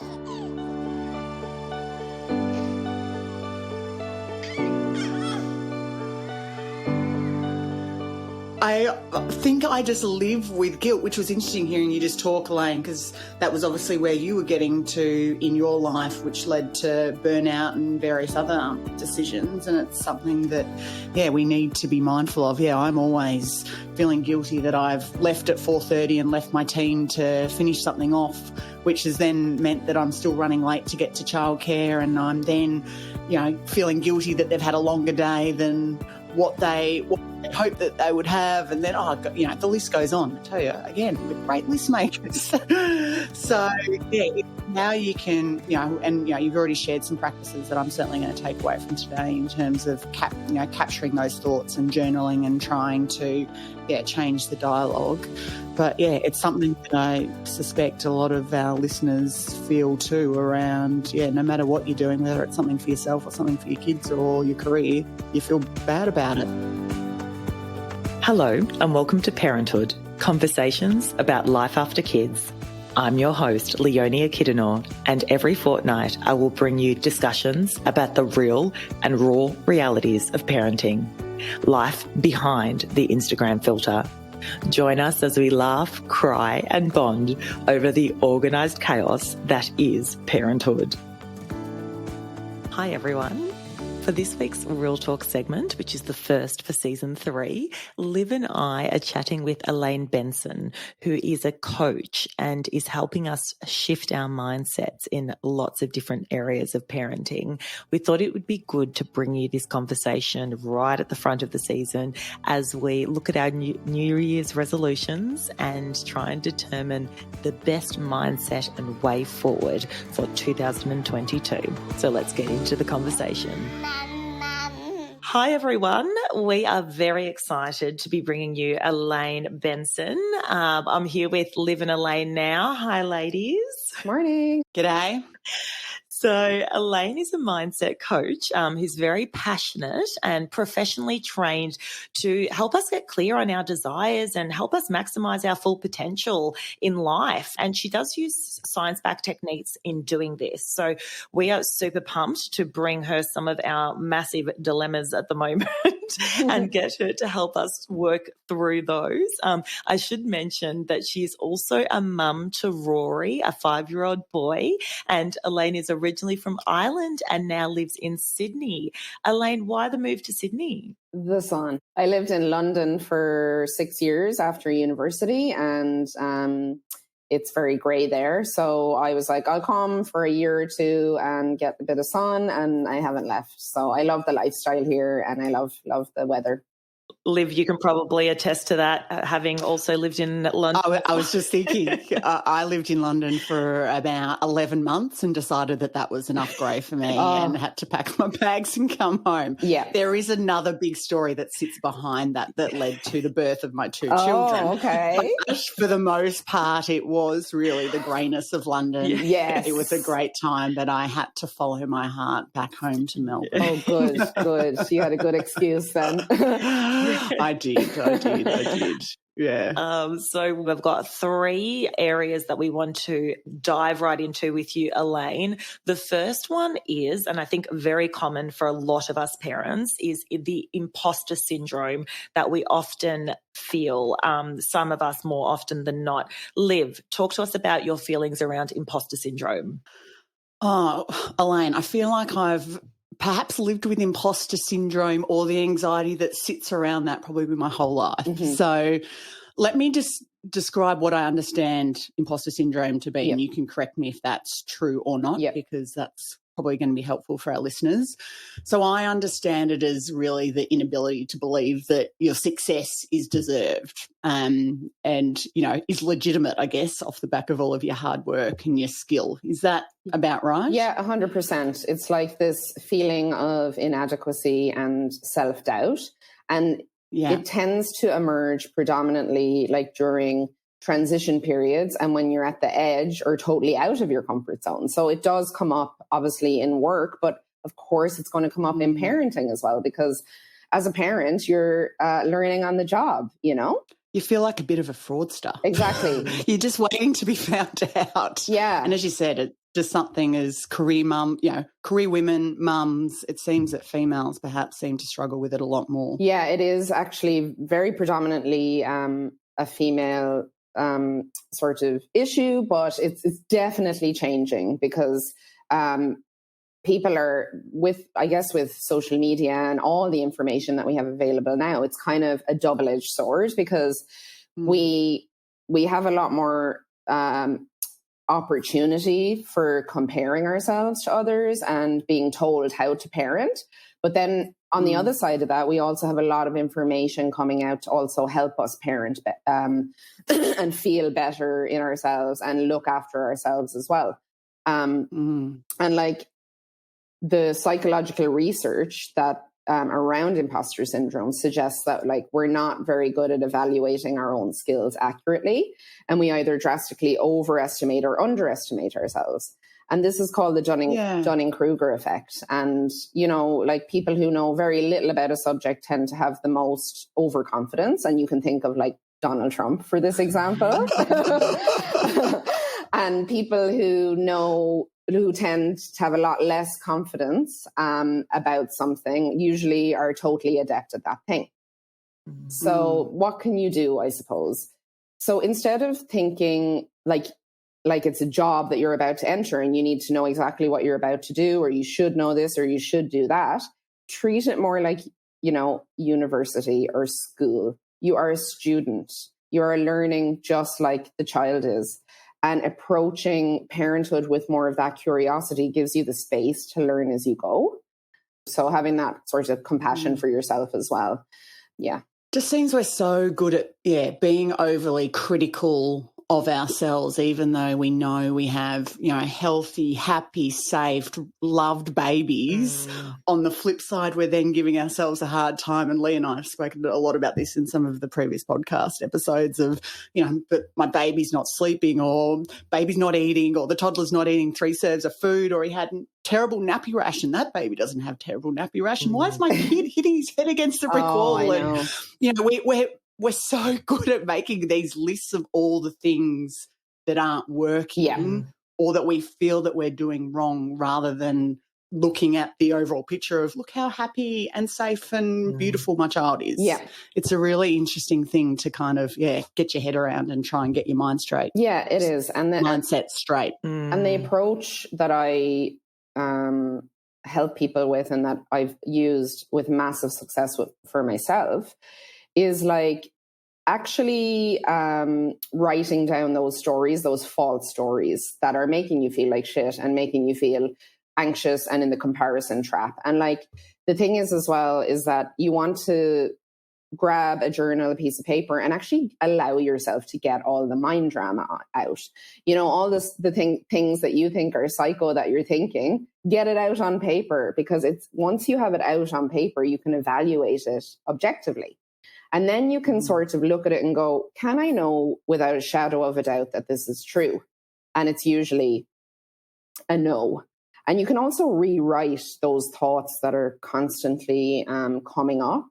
I think I just live with guilt, which was interesting hearing you just talk, Elaine, because that was obviously where you were getting to in your life, which led to burnout and various other decisions. And it's something that, we need to be mindful of. I'm always feeling guilty that I've left at 4:30 and left my team to finish something off, which has then meant that I'm still running late to get to childcare, and I'm then, feeling guilty that they've had a longer day than what they hope that they would have, and then the list goes on. I tell you again, we're great list makers. So now you can, and you've already shared some practices that I'm certainly going to take away from today in terms of capturing those thoughts and journaling and trying to change the dialogue. But it's something that I suspect a lot of our listeners feel too around, no matter what you're doing, whether it's something for yourself or something for your kids or your career, you feel bad about it. Hello and welcome to Parenthood, conversations about life after kids. I'm your host, Leonia Kiddenor, and every fortnight I will bring you discussions about the real and raw realities of parenting, life behind the Instagram filter. Join us as we laugh, cry and bond over the organised chaos that is parenthood. Hi everyone. For this week's Real Talk segment, which is the first for season 3, Liv and I are chatting with Elaine Benson, who is a coach and is helping us shift our mindsets in lots of different areas of parenting. We thought it would be good to bring you this conversation right at the front of the season as we look at our New Year's resolutions and try and determine the best mindset and way forward for 2022. So let's get into the conversation. Hi, everyone. We are very excited to be bringing you Elaine Benson. I'm here with Liv and Elaine now. Hi, ladies. Morning. G'day. So Elaine is a mindset coach who's very passionate and professionally trained to help us get clear on our desires and help us maximize our full potential in life. And she does use science-backed techniques in doing this. So we are super pumped to bring her some of our massive dilemmas at the moment and get her to help us work through those. I should mention that she's also a mum to Rory, a 5-year-old boy, and Elaine is originally from Ireland and now lives in Sydney. Elaine, why the move to Sydney? The sun. I lived in London for 6 years after university, and it's very grey there. So I was like, I'll come for a year or two and get a bit of sun, and I haven't left. So I love the lifestyle here, and I love the weather. Liv, you can probably attest to that, having also lived in London. I was just thinking, I lived in London for about 11 months and decided that was enough grey for me and had to pack my bags and come home. Yeah. There is another big story that sits behind that led to the birth of my 2 children. Okay. But for the most part, it was really the greyness of London. Yes. It was a great time, but I had to follow my heart back home to Melbourne. Oh, good. You had a good excuse then. I did. Yeah. So we've got 3 areas that we want to dive right into with you, Elaine. The first one is, and I think very common for a lot of us parents, is the imposter syndrome that we often feel, some of us more often than not. Liv, talk to us about your feelings around imposter syndrome. Oh, Elaine, I feel like I've perhaps lived with imposter syndrome or the anxiety that sits around that probably my whole life. Mm-hmm. So let me just describe what I understand imposter syndrome to be, and you can correct me if that's true or not, because that's probably going to be helpful for our listeners. So I understand it as really the inability to believe that your success is deserved and, is legitimate, I guess, off the back of all of your hard work and your skill. Is that about right? Yeah, 100%. It's like this feeling of inadequacy and self-doubt. And it tends to emerge predominantly like during transition periods and when you're at the edge or totally out of your comfort zone. So it does come up obviously in work, but of course it's going to come up in parenting as well, because as a parent, you're learning on the job, You feel like a bit of a fraudster. Exactly. You're just waiting to be found out. Yeah. And as you said, just something as career women, mums, it seems that females perhaps seem to struggle with it a lot more. Yeah, it is actually very predominantly a female sort of issue, but it's definitely changing because people are with social media and all the information that we have available now, it's kind of a double-edged sword because we have a lot more opportunity for comparing ourselves to others and being told how to parent. But then on the other side of that, we also have a lot of information coming out to also help us parent and feel better in ourselves and look after ourselves as well. And like the psychological research that around imposter syndrome suggests that like we're not very good at evaluating our own skills accurately, and we either drastically overestimate or underestimate ourselves. And this is called the Dunning-Kruger effect. And, like people who know very little about a subject tend to have the most overconfidence. And you can think of like Donald Trump for this example. And people who tend to have a lot less confidence about something usually are totally adept at that thing. So what can you do, I suppose? So instead of thinking like it's a job that you're about to enter and you need to know exactly what you're about to do, or you should know this or you should do that, treat it more like, university or school. You are a student. You are learning just like the child is. And approaching parenthood with more of that curiosity gives you the space to learn as you go. So having that sort of compassion for yourself as well. Yeah. Just seems we're so good at, being overly critical of ourselves, even though we know we have, healthy, happy, safe, loved babies. On the flip side, we're then giving ourselves a hard time. And Lee and I have spoken a lot about this in some of the previous podcast episodes of, but my baby's not sleeping, or baby's not eating, or the toddler's not eating 3 serves of food, or he had terrible nappy rash and that baby doesn't have terrible nappy rash. And why is my kid hitting his head against the brick wall? I know. And, we're so good at making these lists of all the things that aren't working or that we feel that we're doing wrong, rather than looking at the overall picture of look how happy and safe and beautiful my child is. Yeah. It's a really interesting thing to kind of, get your head around and try and get your mind straight. Yeah, it is. And the mindset straight. And the approach that I help people with and that I've used with massive success for myself is like actually writing down those stories, those false stories that are making you feel like shit and making you feel anxious and in the comparison trap. And like the thing is as well is that you want to grab a journal, a piece of paper, and actually allow yourself to get all the mind drama out. All the things that you think are psycho that you're thinking, get it out on paper, because it's once you have it out on paper, you can evaluate it objectively. And then you can sort of look at it and go, can I know without a shadow of a doubt that this is true? And it's usually a no. And you can also rewrite those thoughts that are constantly coming up.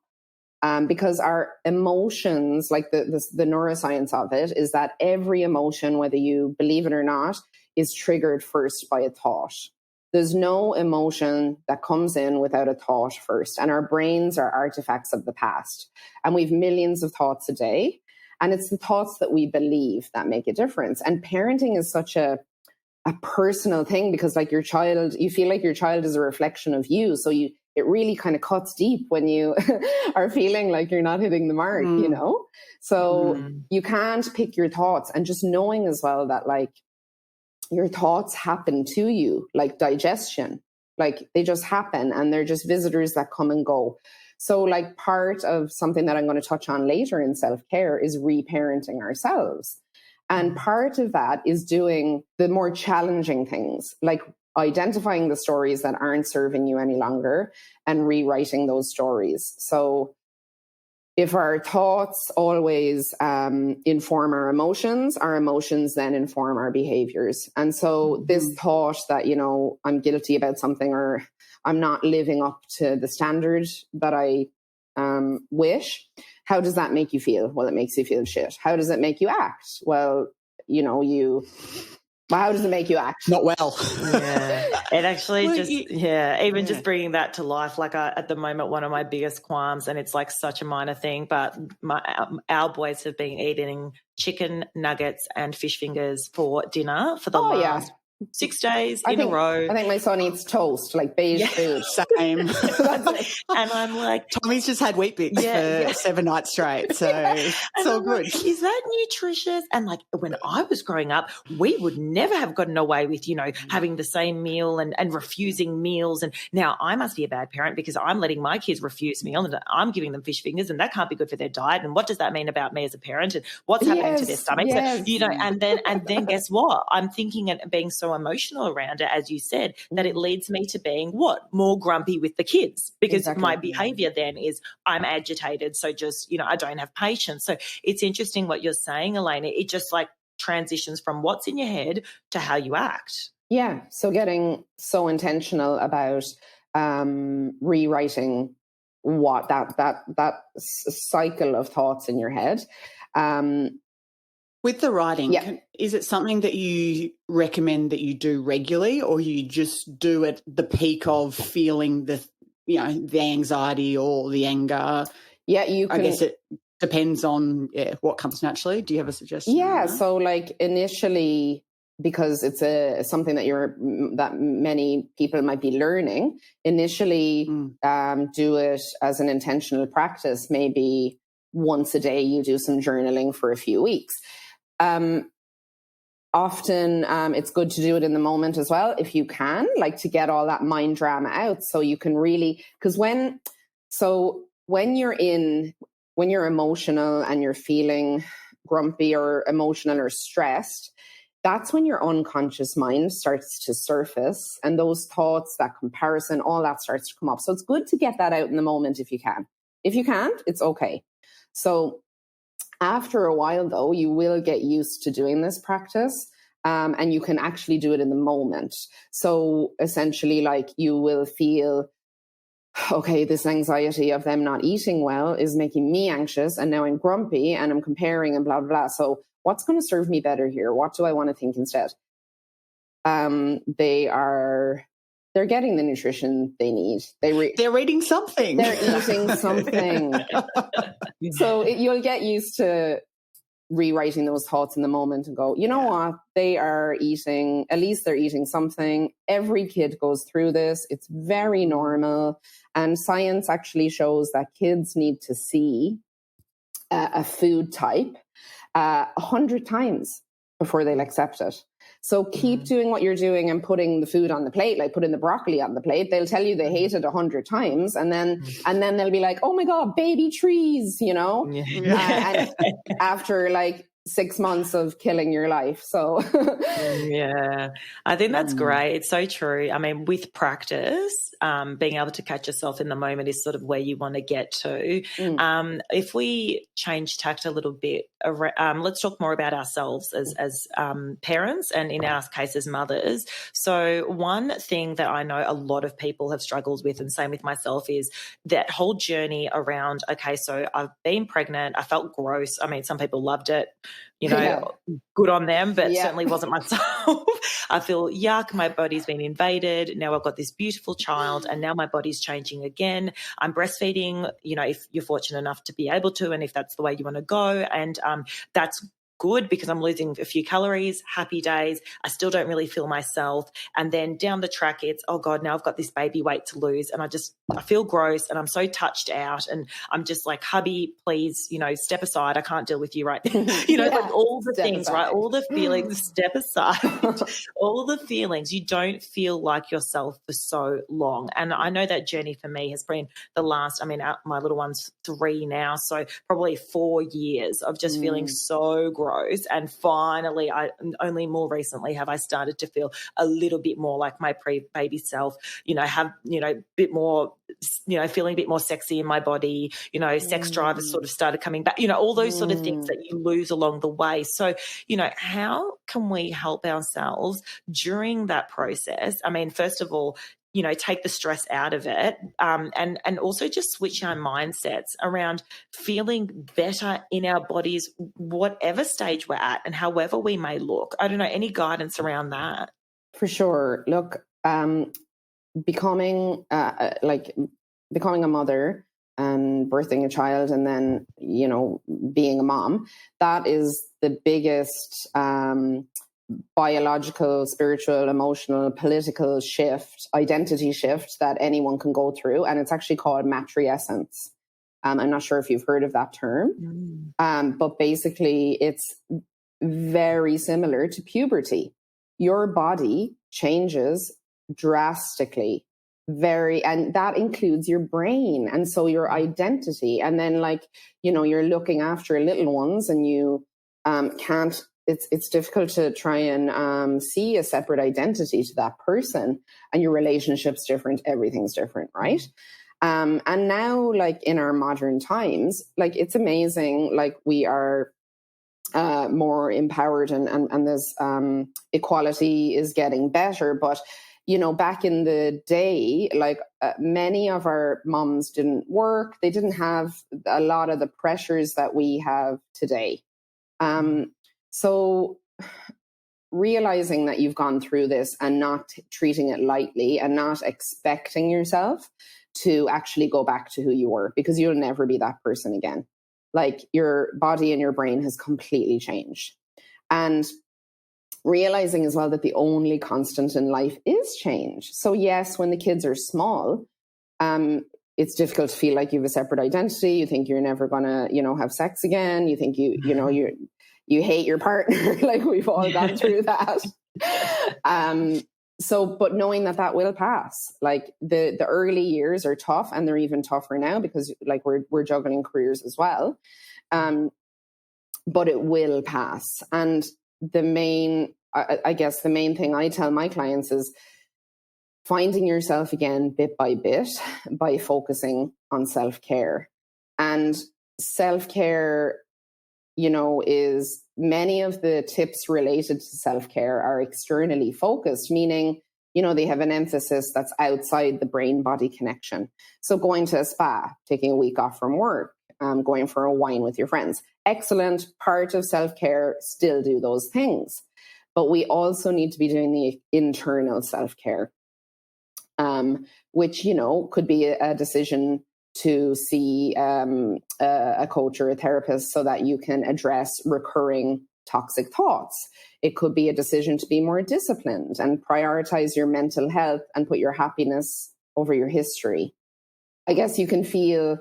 Because our emotions, like the neuroscience of it, is that every emotion, whether you believe it or not, is triggered first by a thought. There's no emotion that comes in without a thought first. And our brains are artifacts of the past. And we've millions of thoughts a day. And it's the thoughts that we believe that make a difference. And parenting is such a personal thing, because like your child, you feel like your child is a reflection of you. So it really kind of cuts deep when you are feeling like you're not hitting the mark, So you can't pick your thoughts. And just knowing as well that like your thoughts happen to you, like digestion, like they just happen and they're just visitors that come and go. So like part of something that I'm going to touch on later in self-care is reparenting ourselves. And part of that is doing the more challenging things, like identifying the stories that aren't serving you any longer and rewriting those stories. So if our thoughts always inform our emotions then inform our behaviors. And so this thought that, I'm guilty about something, or I'm not living up to the standard that I wish, how does that make you feel? Well, it makes you feel shit. How does it make you act? Well, you Well, how does it make you act? Not well. Yeah. It actually just bringing that to life. Like at the moment, one of my biggest qualms, and it's like such a minor thing, but our boys have been eating chicken nuggets and fish fingers for dinner for the last 6 days in a row. I think my son eats toast, like beige food. Same. And I'm like, Tommy's just had Wheat Bix for 7 nights straight, so it's all good. Like, is that nutritious? And like when I was growing up, we would never have gotten away with, having the same meal and refusing meals. And now I must be a bad parent because I'm letting my kids refuse meal and I'm giving them fish fingers, and that can't be good for their diet. And what does that mean about me as a parent? And what's happening to their stomachs? Yes. So, and then guess what? I'm thinking and being so emotional around it, as you said, that it leads me to being more grumpy with the kids, because my behavior then is I'm agitated. So just, I don't have patience. So it's interesting what you're saying, Elaine. It just like transitions from what's in your head to how you act. Yeah. So getting so intentional about rewriting what that cycle of thoughts in your head. With the writing, is it something that you recommend that you do regularly, or you just do at the peak of feeling the anxiety or the anger? Yeah, you can. I guess it depends on what comes naturally. Do you have a suggestion? Yeah, so like initially, because it's something that many people might be learning, initially do it as an intentional practice. Maybe once a day you do some journaling for a few weeks. Often it's good to do it in the moment as well, if you can, like to get all that mind drama out, so you can really, because when you're emotional and you're feeling grumpy or emotional or stressed, that's when your unconscious mind starts to surface, and those thoughts, that comparison, all that starts to come up. So it's good to get that out in the moment if you can. If you can't, it's okay. So after a while, though, you will get used to doing this practice, and you can actually do it in the moment. So essentially, like, you will feel, okay, this anxiety of them not eating well is making me anxious, and now I'm grumpy and I'm comparing and blah, blah, blah. So what's going to serve me better here? What do I want to think instead? They're getting the nutrition they need. They're eating something. They're eating something. So you'll get used to rewriting those thoughts in the moment and go, you know what? They are eating, at least they're eating something. Every kid goes through this. It's very normal. And science actually shows that kids need to see a food type 100 times before they'll accept it. So keep doing what you're doing and putting the food on the plate, like putting the broccoli on the plate. They'll tell you they hate it 100 times. And then they'll be like, oh my God, baby trees, and after like 6 months of killing your life. So yeah, I think that's great. It's so true. I mean, with practice, being able to catch yourself in the moment is sort of where you want to get to. If we change tact a little bit, let's talk more about ourselves as parents, and in our case as mothers. So one thing that I know a lot of people have struggled with, and same with myself, is that whole journey around, okay, so I've been pregnant, I felt gross. I mean, some people loved it, good on them, but certainly wasn't myself. I feel yuck, my body's been invaded. Now I've got this beautiful child and now my body's changing again. I'm breastfeeding, if you're fortunate enough to be able to, and if that's the way you want to go. And that's good because I'm losing a few calories, happy days. I still don't really feel myself. And then down the track, it's, oh God, now I've got this baby weight to lose. And I feel gross and I'm so touched out. And I'm just like, hubby, please, step aside. I can't deal with you right now. Like all the things, aside. Right? All the feelings, step aside. All the feelings. You don't feel like yourself for so long. And I know that journey for me has been the last, my little one's 3 now. So probably 4 years of just feeling so gross. And finally, only more recently have I started to feel a little bit more like my pre-baby self, have, bit more, feeling a bit more sexy in my body, sex drive has sort of started coming back, all those sort of things that you lose along the way. So, how can we help ourselves during that process? I mean, first of all, take the stress out of it, and also just switch our mindsets around feeling better in our bodies, whatever stage we're at and however we may look. I don't know, any guidance around that? For sure. Look, becoming a mother and birthing a child and then, being a mom, that is the biggest biological, spiritual, emotional, political shift, identity shift that anyone can go through. And it's actually called matrescence. I'm not sure if you've heard of that term, but basically it's very similar to puberty. Your body changes drastically, and that includes your brain. And so your identity, and then you're looking after little ones and you can't, it's difficult to try and see a separate identity to that person, and your relationship's different, everything's different, right? And now, in our modern times, it's amazing, we are more empowered and there's equality is getting better. But, back in the day, many of our moms didn't work. They didn't have a lot of the pressures that we have today. So realizing that you've gone through this and not treating it lightly and not expecting yourself to actually go back to who you were, because you'll never be that person again. Your body and your brain has completely changed. And realizing as well that the only constant in life is change. So yes, when the kids are small, it's difficult to feel like you have a separate identity. You think you're never going to, have sex again. You think you hate your partner. We've all gone through that. But knowing that will pass. The early years are tough, and they're even tougher now because we're juggling careers as well. But it will pass. And the main thing I tell my clients is finding yourself again bit by bit by focusing on self-care. And self-care, is many of the tips related to self-care are externally focused, meaning, they have an emphasis that's outside the brain-body connection. So going to a spa, taking a week off from work, going for a wine with your friends, excellent part of self-care, still do those things. But we also need to be doing the internal self-care, which, could be a decision to see a coach or a therapist so that you can address recurring toxic thoughts. It could be a decision to be more disciplined and prioritize your mental health and put your happiness over your history. I guess you can feel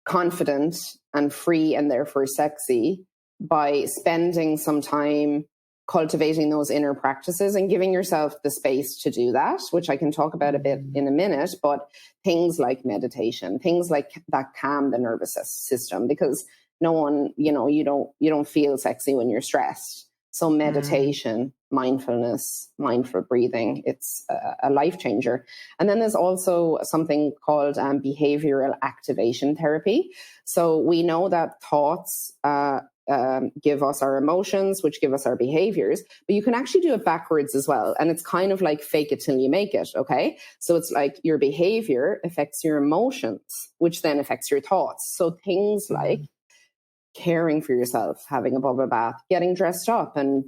confident and free and therefore sexy by spending some time cultivating those inner practices and giving yourself the space to do that, which I can talk about a bit in a minute. But things like meditation, things like that calm the nervous system, because no one, you don't feel sexy when you're stressed. So meditation, mindfulness, mindful breathing, it's a life changer. And then there's also something called behavioral activation therapy. So we know that thoughts give us our emotions, which give us our behaviors, but you can actually do it backwards as well. And it's kind of like fake it till you make it. Okay. So it's like your behavior affects your emotions, which then affects your thoughts. So things like caring for yourself, having a bubble bath, getting dressed up and,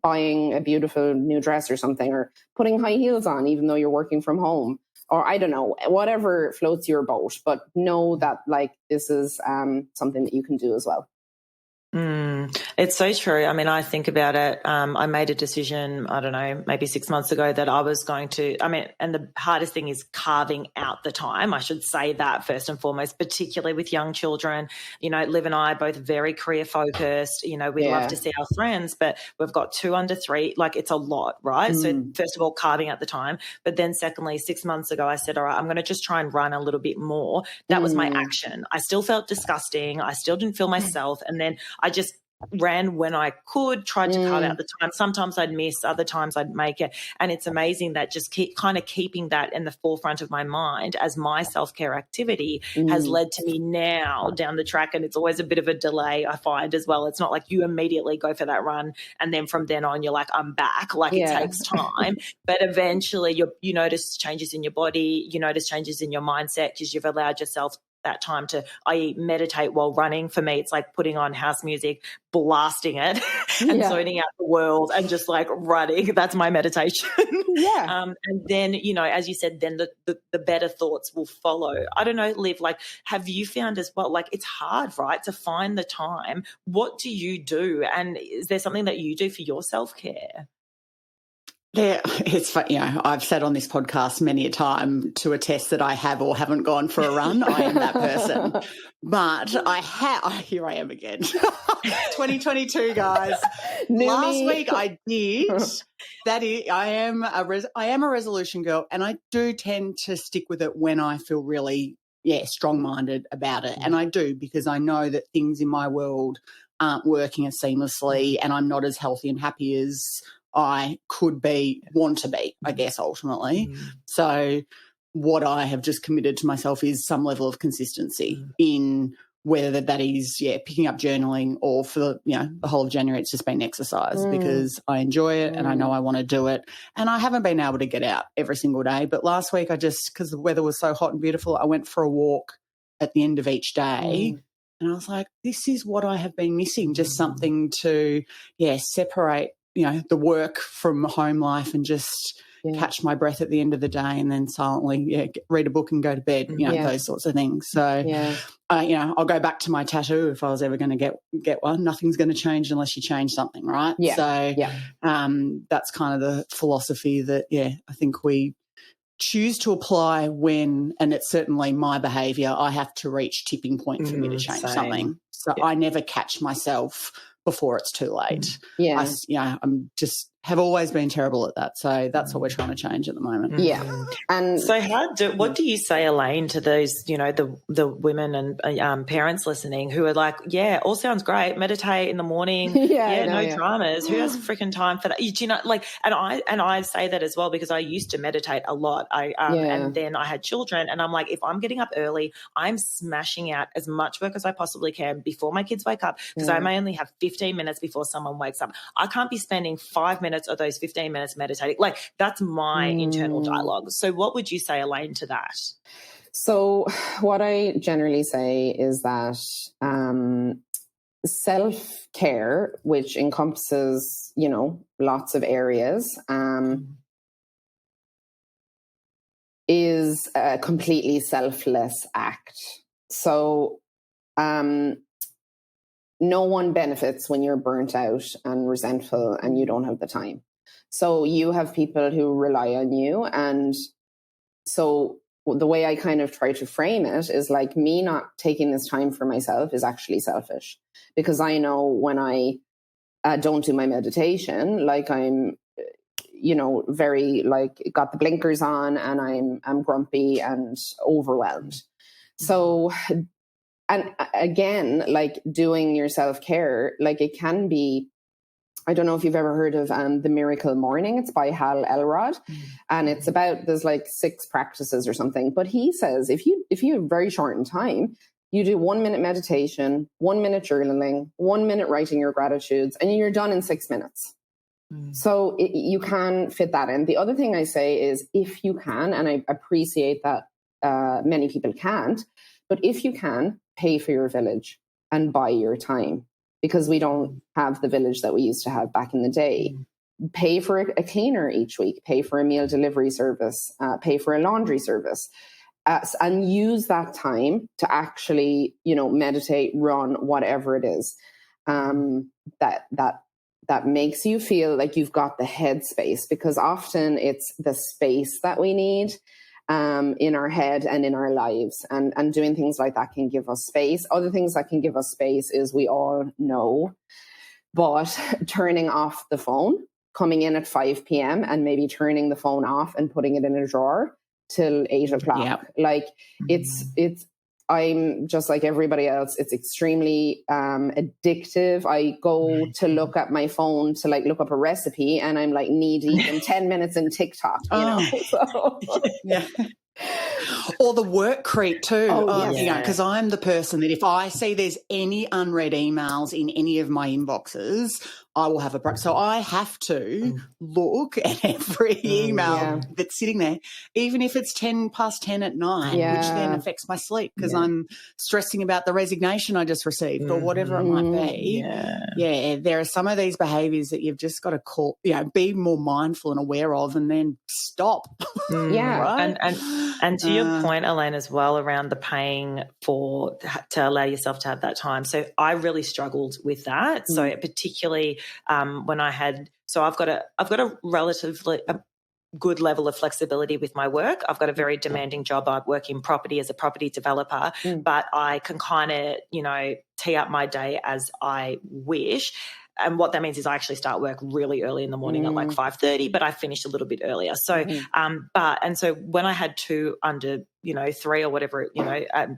buying a beautiful new dress or something, or putting high heels on, even though you're working from home, or I don't know, whatever floats your boat, but know that this is something that you can do as well. It's so true. I mean, I think about it. I made a decision, I don't know, maybe 6 months ago that I was going to, and the hardest thing is carving out the time. I should say that first and foremost, particularly with young children. Liv and I are both very career focused. We love to see our friends, but we've got 2 under 3. It's a lot, right? So first of all, carving out the time. But then secondly, 6 months ago, I said, all right, I'm going to just try and run a little bit more. That was my action. I still felt disgusting. I still didn't feel myself. And then I just ran when I could, tried to carve out the time. Sometimes I'd miss, other times I'd make it. And it's amazing that just keeping that in the forefront of my mind as my self-care activity has led to me now down the track. And it's always a bit of a delay, I find, as well. It's not like you immediately go for that run and then from then on you're like, I'm back. Like it takes time. But eventually you notice changes in your body, you notice changes in your mindset because you've allowed yourself that time to, I meditate while running. For me, it's like putting on house music, blasting it and zoning out the world and just like running. That's my meditation. And then, you know, as you said, then the better thoughts will follow. I don't know, Liv, like, have you found as well, like it's hard, right, to find the time? What do you do? And is there something that you do for your self-care? Yeah, it's fun. You know, I've said on this podcast many a time to attest that I have or haven't gone for a run. I am that person. But here I am again. 2022, guys. Last week I did. I am a resolution girl, and I do tend to stick with it when I feel really strong-minded about it. And I do, because I know that things in my world aren't working as seamlessly and I'm not as healthy and happy as I want to be, I guess, ultimately. So what I have just committed to myself is some level of consistency in whether that is, picking up journaling, or for, the whole of January it's just been exercise because I enjoy it and I know I want to do it. And I haven't been able to get out every single day. But last week because the weather was so hot and beautiful, I went for a walk at the end of each day. And I was like, this is what I have been missing, just something to, separate the work from home life and just catch my breath at the end of the day and then silently read a book and go to bed, those sorts of things. So, I'll go back to my tattoo if I was ever going to get one. Nothing's going to change unless you change something, right? So that's kind of the philosophy that, I think we choose to apply when, and it's certainly my behaviour, I have to reach tipping point for me to change something. So I never catch myself before it's too late. I'm just have always been terrible at that. So that's what we're trying to change at the moment. And so what do you say, Elaine, to those, the women and parents listening who are like, all sounds great, meditate in the morning, no dramas. Who has freaking time for that? And I say that as well because I used to meditate a lot. And then I had children, and I'm like, if I'm getting up early, I'm smashing out as much work as I possibly can before my kids wake up, because I may only have 15 minutes before someone wakes up. I can't be spending 5 minutes of those 15 minutes meditating. Like, that's my internal dialogue. So what would you say, Elaine, to that? So what I generally say is that self-care, which encompasses, lots of areas, is a completely selfless act. So no one benefits when you're burnt out and resentful and you don't have the time. So you have people who rely on you. And so the way I kind of try to frame it is like, me not taking this time for myself is actually selfish, because I know when I don't do my meditation, like I'm, very like got the blinkers on and I'm grumpy and overwhelmed. So, and again, like doing your self-care, like it can be, I don't know if you've ever heard of The Miracle Morning. It's by Hal Elrod. And it's about, there's like 6 practices or something. But he says, if you have very short in time, you do 1 minute meditation, 1 minute journaling, 1 minute writing your gratitudes, and you're done in 6 minutes. So you can fit that in. The other thing I say is, if you can, and I appreciate that many people can't, but if you can, pay for your village and buy your time, because we don't have the village that we used to have back in the day. Pay for a cleaner each week, pay for a meal delivery service, pay for a laundry service, and use that time to actually, meditate, run, whatever it is, that makes you feel like you've got the headspace, because often it's the space that we need in our head and in our lives, and doing things like that can give us space. Other things that can give us space is, we all know, but turning off the phone, coming in at 5 p.m. and maybe turning the phone off and putting it in a drawer till 8 o'clock. Like it's I'm just like everybody else. It's extremely addictive. I go to look at my phone to like look up a recipe, and I'm like knee deep in 10 minutes in TikTok, you know? So. Yeah. Or the work creep too. Yes. You know, because I'm the person that if I see there's any unread emails in any of my inboxes, I will have a break. So I have to look at every email that's sitting there, even if it's 10:10 at night, which then affects my sleep because I'm stressing about the resignation I just received or whatever it might be. Yeah, there are some of these behaviours that you've just got to be more mindful and aware of, and then stop. Right? And to your point, Elaine, as well around the paying to allow yourself to have that time. So I really struggled with that. So particularly when I've got a relatively good level of flexibility with my work. I've got a very demanding job. I work in property as a property developer, but I can kind of, tee up my day as I wish. And what that means is I actually start work really early in the morning at like 5:30, but I finish a little bit earlier. So, so when I had two under, 3 or whatever,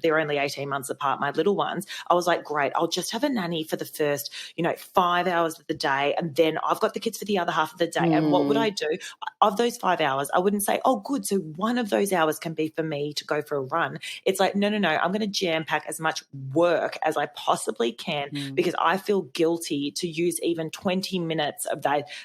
they're only 18 months apart, my little ones, I was like, great, I'll just have a nanny for the first, 5 hours of the day. And then I've got the kids for the other half of the day. And what would I do? Of those 5 hours, I wouldn't say, oh, good, so one of those hours can be for me to go for a run. It's like, no, I'm going to jam pack as much work as I possibly can because I feel guilty to use even 20 minutes of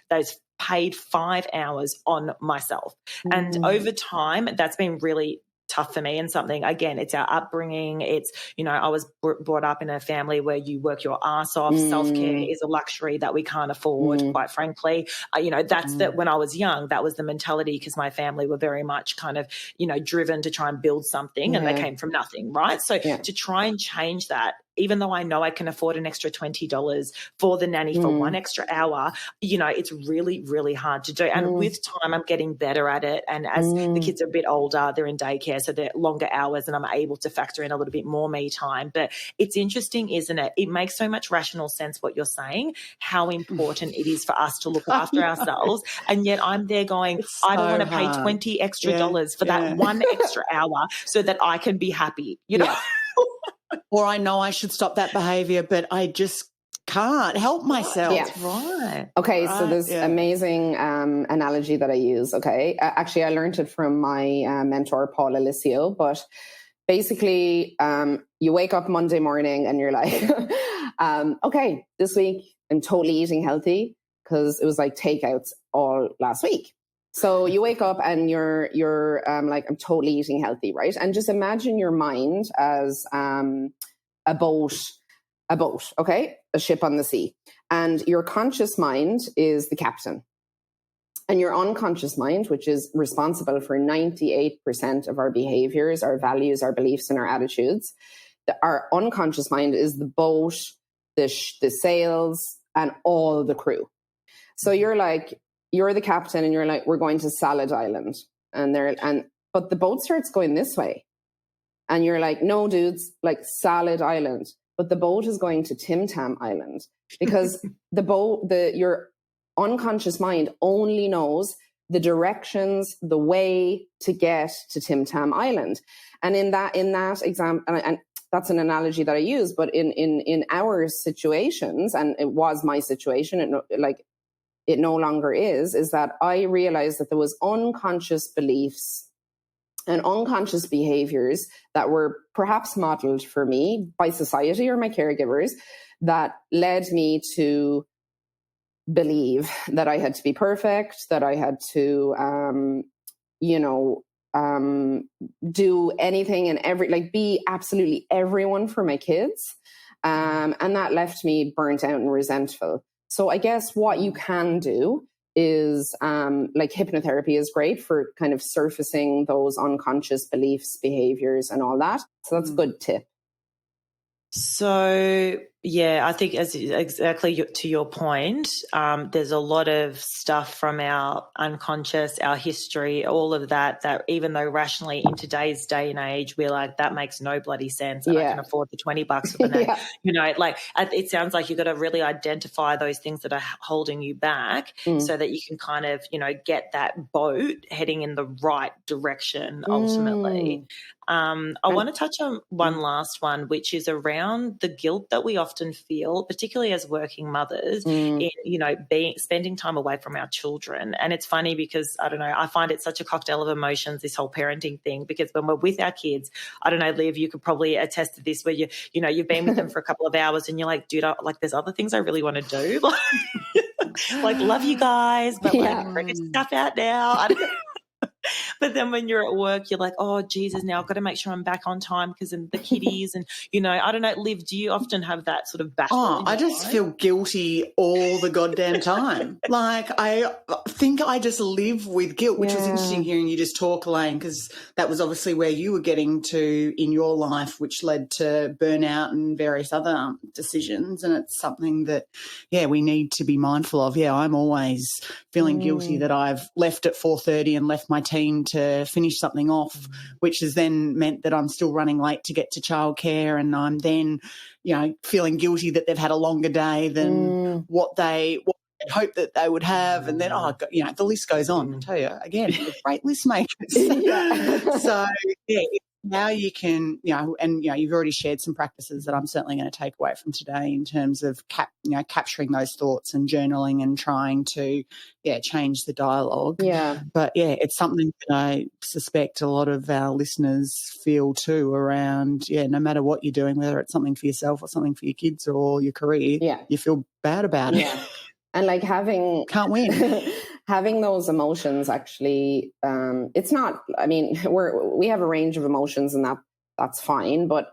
those paid 5 hours on myself. And over time, that's been really tough for me, and something, again, it's our upbringing. It's, I was brought up in a family where you work your ass off. Self-care is a luxury that we can't afford, quite frankly. That's that when I was young, that was the mentality because my family were very much kind of, driven to try and build something and they came from nothing, right? So to try and change that, even though I know I can afford an extra $20 for the nanny for 1 extra hour, it's really, really hard to do. And with time, I'm getting better at it. And as the kids are a bit older, they're in daycare, so they're longer hours and I'm able to factor in a little bit more me time. But it's interesting, isn't it? It makes so much rational sense what you're saying, how important it is for us to look after ourselves. And yet I'm there going, I don't want to pay $20 extra for that 1 extra hour so that I can be happy, Or I know I should stop that behaviour, but I just can't help myself. Yeah. Right. Okay, so this amazing analogy that I use, okay? Actually, I learned it from my mentor, Paul Alicio, but basically you wake up Monday morning and you're like, okay, this week I'm totally eating healthy because it was like takeouts all last week. So you wake up and you're like, I'm totally eating healthy, right? And just imagine your mind as a boat, okay? A ship on the sea. And your conscious mind is the captain. And your unconscious mind, which is responsible for 98% of our behaviors, our values, our beliefs, and our attitudes, our unconscious mind is the boat, the sails, and all the crew. So you're the captain and you're like, we're going to Salad Island. But the boat starts going this way. And you're like, no, dudes, like Salad Island. But the boat is going to Tim Tam Island because your unconscious mind only knows the directions, the way to get to Tim Tam Island. And in that example, and that's an analogy that I use, but in our situations, and it was my situation, it no longer is that I realized that there was unconscious beliefs and unconscious behaviors that were perhaps modeled for me by society or my caregivers that led me to believe that I had to be perfect, that I had to, do anything and be absolutely everyone for my kids. And that left me burnt out and resentful. So I guess what you can do is hypnotherapy is great for kind of surfacing those unconscious beliefs, behaviors, and all that. So that's a good tip. So Yeah, I think exactly to your point, there's a lot of stuff from our unconscious, our history, all of that even though rationally in today's day and age, we're like, that makes no bloody sense and I can afford the $20 for the night. It sounds like you've got to really identify those things that are holding you back so that you can kind of, get that boat heading in the right direction ultimately. I want to touch on one last one, which is around the guilt that we often feel, particularly as working mothers, in, spending time away from our children. And it's funny because, I don't know, I find it such a cocktail of emotions, this whole parenting thing, because when we're with our kids, I don't know, Liv, you could probably attest to this where you've been with them for a couple of hours and you're like, dude, there's other things I really want to do. Like, love you guys, but bring this stuff out now. I don't know. But then when you're at work, you're like, oh, Jesus, now I've got to make sure I'm back on time because of the kiddies. And, I don't know, Liv, do you often have that sort of battle? Oh, I just feel guilty all the goddamn time. Like, I think I just live with guilt, which was interesting hearing you just talk, Elaine, because that was obviously where you were getting to in your life, which led to burnout and various other decisions. And it's something that, we need to be mindful of. Yeah, I'm always feeling guilty that I've left at 4:30 and left my team to finish something off, which has then meant that I'm still running late to get to childcare, and I'm then, feeling guilty that they've had a longer day than what they hoped that they would have, and then the list goes on. I tell you again, great list makers. So now you can, you've already shared some practices that I'm certainly going to take away from today in terms of capturing those thoughts and journaling and trying to change the dialogue. But it's something that I suspect a lot of our listeners feel too around, no matter what you're doing, whether it's something for yourself or something for your kids or your career, you feel bad about it. And like can't win. Having those emotions actually, it's not, I mean, we have a range of emotions and that's fine, but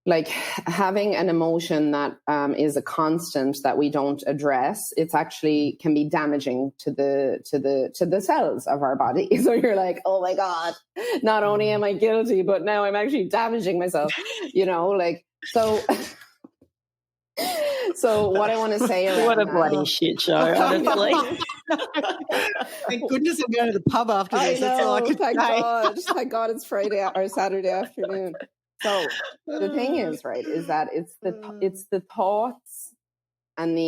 like having an emotion that is a constant that we don't address, it's actually can be damaging to the cells of our body. So you're like, oh my God, not only am I guilty, but now I'm actually damaging myself, so. So what I want to say around what a bloody shit show, honestly. Thank goodness I'm going to the pub after this. That's all I could thank God it's Friday or Saturday afternoon. So the thing is, right, is that it's the thoughts and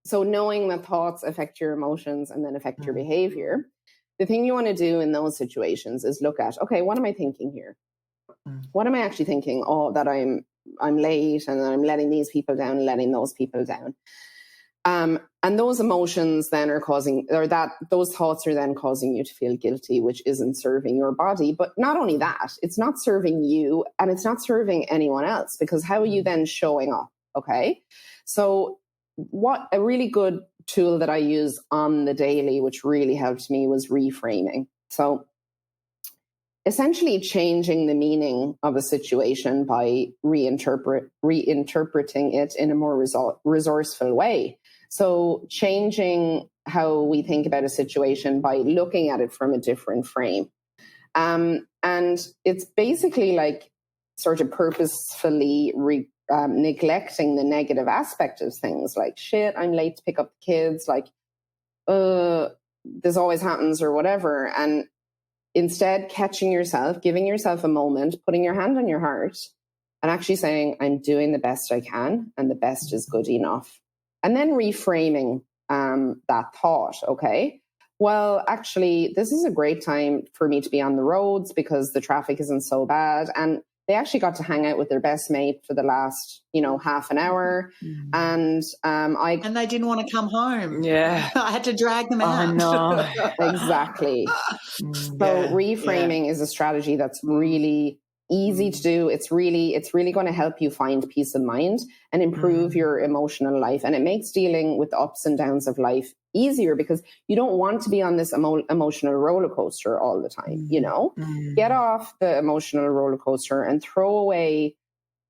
so knowing that thoughts affect your emotions and then affect your behavior. The thing you want to do in those situations is look at, okay, what am I thinking here? What am I actually thinking? Oh, that I'm late and I'm letting these people down and letting those people down. And those emotions then are those thoughts are then causing you to feel guilty, which isn't serving your body. But not only that, it's not serving you and it's not serving anyone else, because how are you then showing up? Okay. So what a really good tool that I use on the daily, which really helped me, was reframing. So essentially changing the meaning of a situation by reinterpreting it in a more resourceful way. So changing how we think about a situation by looking at it from a different frame. And it's basically like sort of purposefully neglecting the negative aspect of things, like, shit, I'm late to pick up the kids, like, this always happens or whatever. And instead catching yourself, giving yourself a moment, putting your hand on your heart and actually saying, I'm doing the best I can and the best is good enough. And then reframing that thought. Okay, well, actually, this is a great time for me to be on the roads because the traffic isn't so bad. And they actually got to hang out with their best mate for the last, half an hour. And and they didn't want to come home. Yeah. I had to drag them out. I know. Exactly. So reframing is a strategy that's really easy to do. It's really going to help you find peace of mind and improve your emotional life. And it makes dealing with the ups and downs of life easier because you don't want to be on this emotional roller coaster all the time, Get off the emotional roller coaster and throw away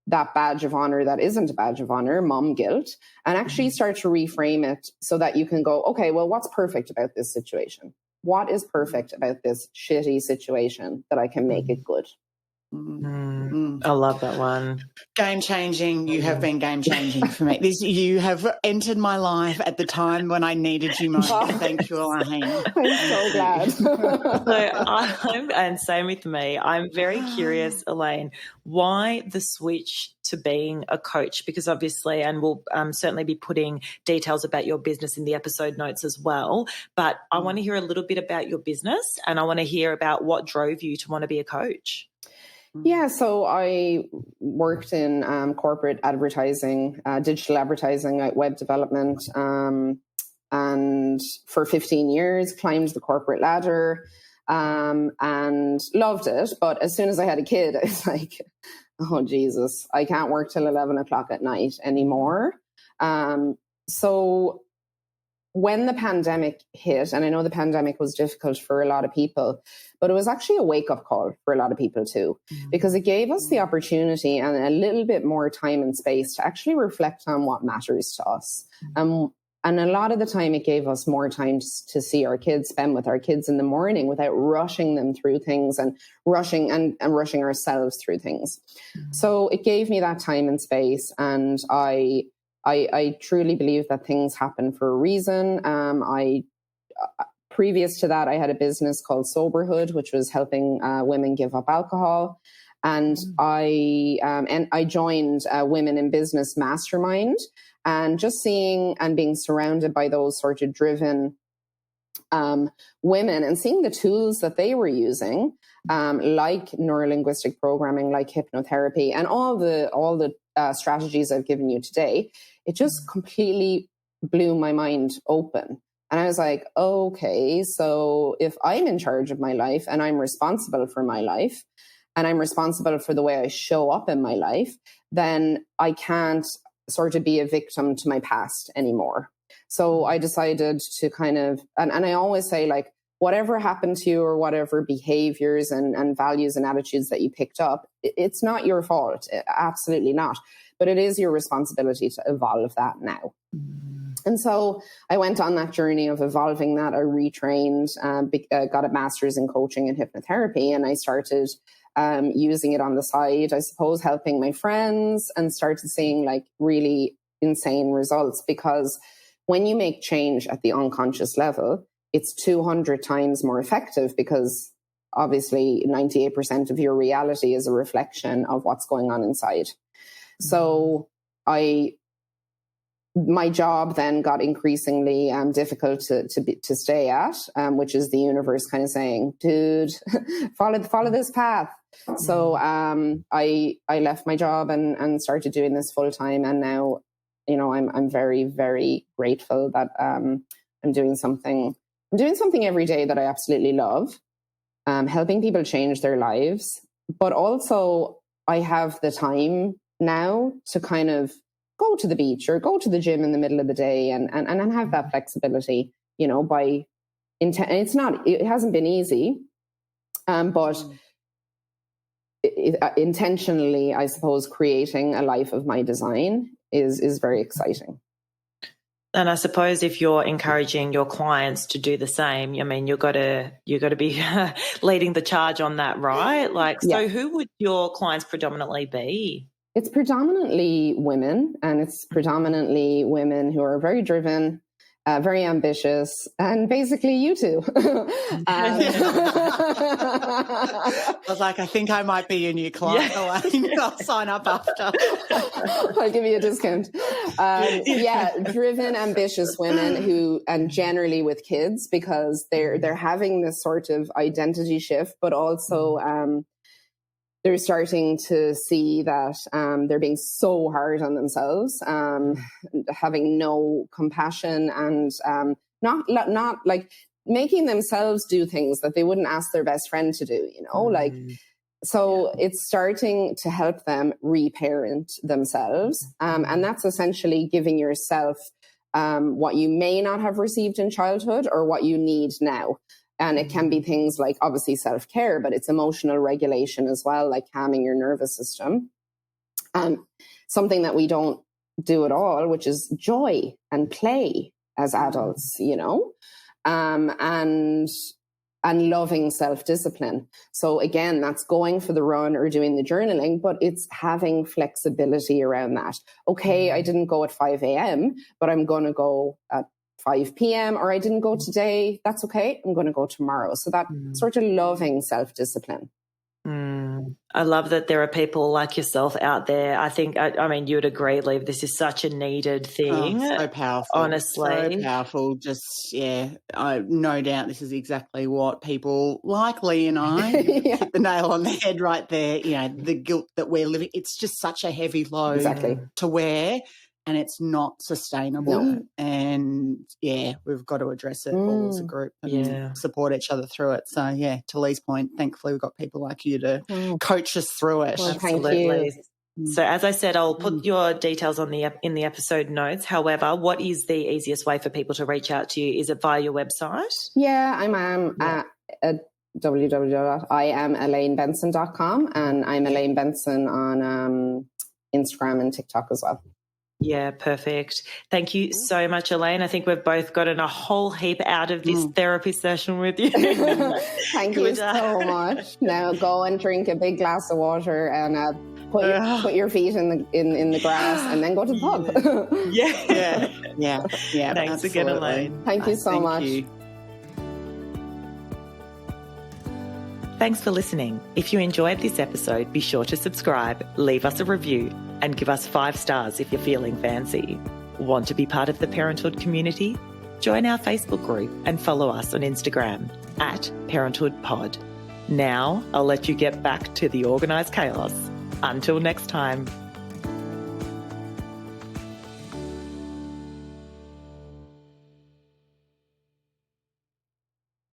that badge of honor that isn't a badge of honor, mom guilt, and actually start to reframe it so that you can go, okay, well, what's perfect about this situation? What is perfect about this shitty situation that I can make it good? I love that one. Game changing. You have been game changing for me. You have entered my life at the time when I needed you most. Thank you, Elaine. I'm so glad. And same with me. I'm very curious, Elaine, why the switch to being a coach? Because obviously, and we'll certainly be putting details about your business in the episode notes as well. But I want to hear a little bit about your business, and I want to hear about what drove you to want to be a coach. Yeah, so I worked in corporate advertising, digital advertising, web development, and for 15 years, climbed the corporate ladder and loved it. But as soon as I had a kid, I was like, oh, Jesus, I can't work till 11 o'clock at night anymore. So when the pandemic hit, and I know the pandemic was difficult for a lot of people, but it was actually a wake-up call for a lot of people too, because it gave us the opportunity and a little bit more time and space to actually reflect on what matters to us. And a lot of the time it gave us more time to see our kids, spend with our kids in the morning without rushing them through things and rushing ourselves through things. So it gave me that time and space, and I truly believe that things happen for a reason. Previous to that, I had a business called Soberhood, which was helping women give up alcohol. And I joined Women in Business Mastermind, and just seeing and being surrounded by those sort of driven women and seeing the tools that they were using, like neurolinguistic programming, like hypnotherapy, and all the strategies I've given you today, it just completely blew my mind open. And I was like, okay, so if I'm in charge of my life and I'm responsible for my life and I'm responsible for the way I show up in my life, then I can't sort of be a victim to my past anymore. So I decided to kind of, and I always say, like, whatever happened to you or whatever behaviors and values and attitudes that you picked up, it's not your fault. Absolutely not. But it is your responsibility to evolve that now. And so I went on that journey of evolving that. I retrained, got a master's in coaching and hypnotherapy, and I started using it on the side, I suppose, helping my friends, and started seeing like really insane results. Because when you make change at the unconscious level, it's 200 times more effective, because obviously 98% of your reality is a reflection of what's going on inside. So my job then got increasingly difficult to stay at, which is the universe kind of saying, dude, follow this path. So I left my job and started doing this full time. And now, you know, I'm very, very grateful that I'm doing something every day that I absolutely love, helping people change their lives. But also I have the time now to kind of go to the beach or go to the gym in the middle of the day and have that flexibility, you know, it hasn't been easy, but intentionally, I suppose, creating a life of my design is very exciting. And I suppose if you're encouraging your clients to do the same, I mean, you've got to be leading the charge on that, right? Like, so who would your clients predominantly be? It's predominantly women, and it's predominantly women who are very driven, very ambitious, and basically you two. I was like, I think I might be your new client, Elaine. I'll sign up after. I'll give you a discount. Driven, ambitious women who, and generally with kids, because they're having this sort of identity shift, but also they're starting to see that they're being so hard on themselves, having no compassion, and not like making themselves do things that they wouldn't ask their best friend to do, you know, like, so it's starting to help them reparent themselves. And that's essentially giving yourself what you may not have received in childhood or what you need now. And it can be things like, obviously, self-care, but it's emotional regulation as well, like calming your nervous system. Something that we don't do at all, which is joy and play as adults, you know. And and loving self-discipline. So again, that's going for the run or doing the journaling, but it's having flexibility around that. Okay, I didn't go at 5 a.m., but I'm going to go at 5 p.m. or I didn't go today. That's okay. I'm going to go tomorrow. So that sort of loving self-discipline. I love that there are people like yourself out there. I think, I mean, you would agree, Liv, this is such a needed thing. So powerful. Honestly. So powerful. Just, no doubt this is exactly what people like Lee and I hit the nail on the head right there. You know, the guilt that we're living, it's just such a heavy load to wear. And it's not sustainable. No. And, we've got to address it all as a group and support each other through it. So, to Lee's point, thankfully we've got people like you to coach us through it. Well, absolutely. So, as I said, I'll put your details on in the episode notes. However, what is the easiest way for people to reach out to you? Is it via your website? Yeah, I'm at www.IamElaineBenson.com, and I'm Elaine Benson on Instagram and TikTok as well. Yeah, perfect. Thank you so much, Elaine. I think we've both gotten a whole heap out of this therapy session with you. Thank you so much. Now go and drink a big glass of water and put your feet in the grass and then go to the pub. Yeah. Thanks again, Elaine. Thank you so much. You. Thanks for listening. If you enjoyed this episode, be sure to subscribe, leave us a review, and give us 5 stars if you're feeling fancy. Want to be part of the Parenthood community? Join our Facebook group and follow us on Instagram @ParenthoodPod. Now, I'll let you get back to the organised chaos. Until next time.